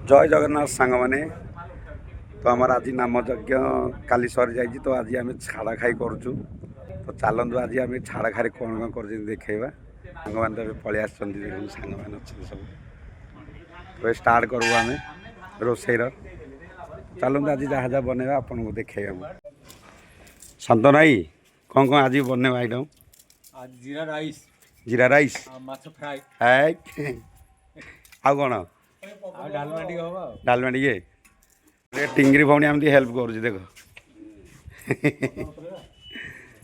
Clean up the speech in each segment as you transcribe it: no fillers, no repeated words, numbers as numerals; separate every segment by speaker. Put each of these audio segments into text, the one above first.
Speaker 1: जय जगन्नाथ सांग मैंने तो आमर आज नाम यज्ञ काली सरी जाइए तो आज आम छाड़ा खाई करुचु तो चलतु आज आम छाड़ा खाई कौन कौन कर देखा सांग मैंने तो पलि आस सांग मैंने सब तो स्टार्ट करूँ आम रोसईर चलतु आज जहाँ जहाँ बनवा आपन को देखा शांतन भाई कौन कौन आज बनवा आइटम
Speaker 2: आज
Speaker 1: जीरा राइस
Speaker 2: माछ फ्राई
Speaker 1: है आउ कौन
Speaker 2: डालमा टी हम
Speaker 1: डालमा टे टिंगरी भौणी आमती हेल्प कर देख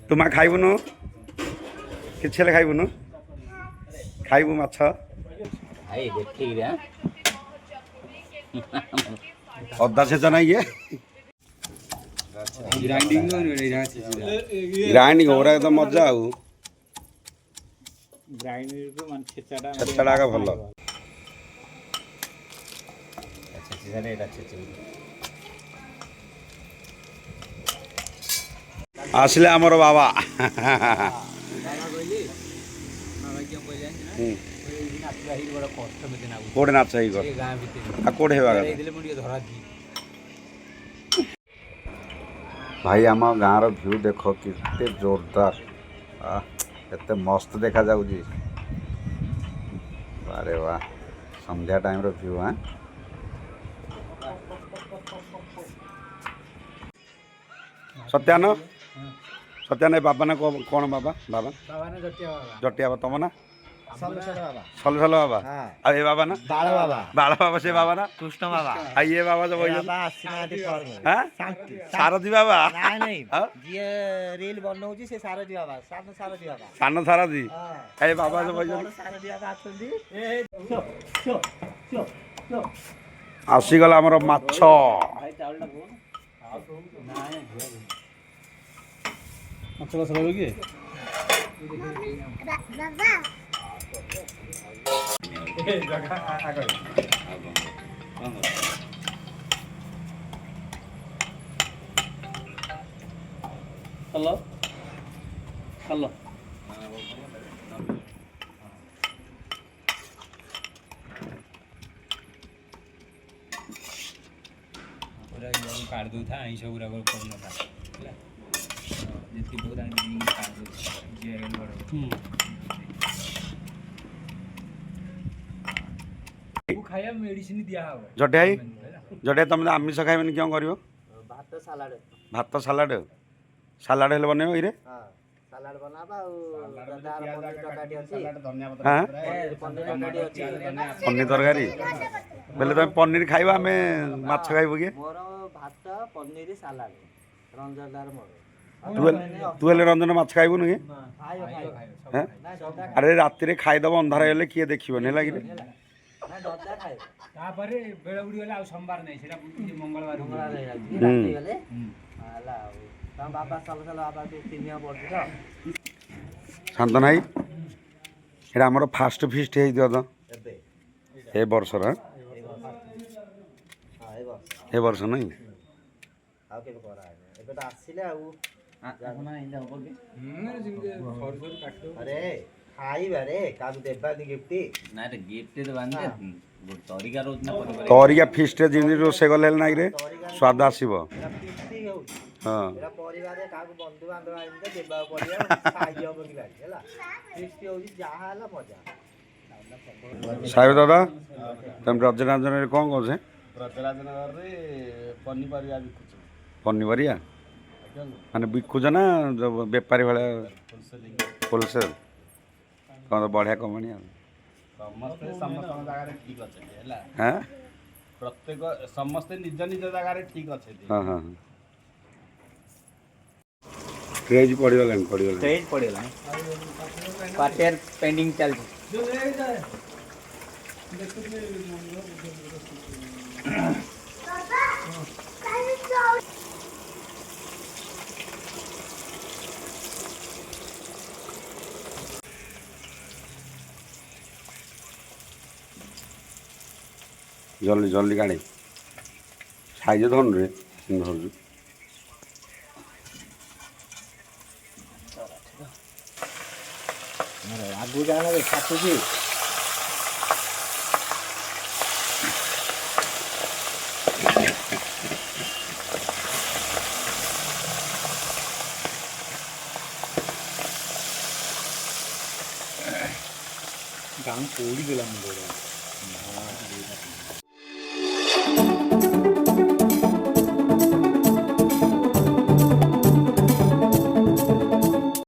Speaker 1: तू माँ खाइबुनु कि खाइबुनु खाइबु माछ अदा छेचा ना ये ग्राइंडिंग हो रहा है तो मजा आउ छेचाड़ा का भल आसले आमर बाबा कोड़े नाच कोड़े भाई आम गाँव व्यू देख के जोरदार एते मस्त देखा जाऊँगी अरे वाह संध्या टाइम रो व्यू हाँ सत्यान सत्यान बाबा ना कौन बाबा बाबा जटिया बाबा तुम ना सल बाबा आ ये बाबा ना बाला बाबा से बाबा ना
Speaker 3: कृष्ण बाबा
Speaker 1: आ ये बाबा जो सारथी बाबा
Speaker 3: रील बनौची से सारथी बाबा
Speaker 1: सान सारथी ए बाबा जो आसीगला आमर माछ
Speaker 2: हेलो हेलो काट दो था ऐसा पूरा करना था जितनी बहुत आने काट दो खाया मेडिसिन दिया हो
Speaker 1: जटिया जटिया तुम आमिष खाइबन क्यों कर भात सालाड सालाड हेल्ले बनइब इरे
Speaker 3: सालाड बनाबा
Speaker 1: पनीर तरकारी बोले तुम पनीर खाइबा आम माछ खाइबू कि
Speaker 3: मोर भात पनीर सालाड रंजनदार मोर
Speaker 1: तू हेल्ले रंजन माछ खाइबुनु कि
Speaker 3: खाइयो
Speaker 1: अरे राति खाईदेव अंधार हेल्ले किए देखिबन है कि
Speaker 3: ना डदा खाइ
Speaker 2: तापरे बेला बुडी वाला आ सोमवार नै सेटा मंगलवार
Speaker 3: राति गले हला तम बाबा साल साल बाबा के तिनिया पड़छ त
Speaker 1: शांतन भाई एटा हमर फास्ट फीस्ट हे दियो त ए वर्ष रा ए वर्ष नहीं
Speaker 3: आ के करा एबे त आसीले आ जाना इंदा हो के अरे खाइबा रे काबु देबा दी गिफ्ट ना रे गिफ्ट तो बांधे तरिका रोज ना
Speaker 1: तरिका फीस्ट जिंदगी रोसे गले नहीं रे स्वाद आसीबो
Speaker 3: हां एरा परिवार रे काबु बंधु बांधव आइंदे देबा परिया खाइ हो कि लागी हला फीस्ट होजी जहा हला मजा
Speaker 1: साहेब दादा तुम रजनाजन रे कोन कोसे
Speaker 2: रजनाजन रे पनीपरिया बिकुछ
Speaker 1: पनीपरिया माने बिकुछ ना जो व्यापारी वाला होलसेल कौन तो बढ़िया कमाणी
Speaker 2: समस्ते समस्त जगह ठीक अच्छे है
Speaker 1: हाँ
Speaker 2: प्रत्येक समस्ते निज निज जगह ठीक अच्छे
Speaker 1: हाँ हाँ क्रेज पड़गलानी
Speaker 3: क्रेज पड़गला पार्टियर पेंडिंग चल
Speaker 1: जल्दी जल्दी गाड़ी साइज धन रे धरु
Speaker 3: आगु जाना रे काटुची
Speaker 2: ଗାଁ ପୋଡ଼ି ଦେଲା ମୁଣ୍ଡରେ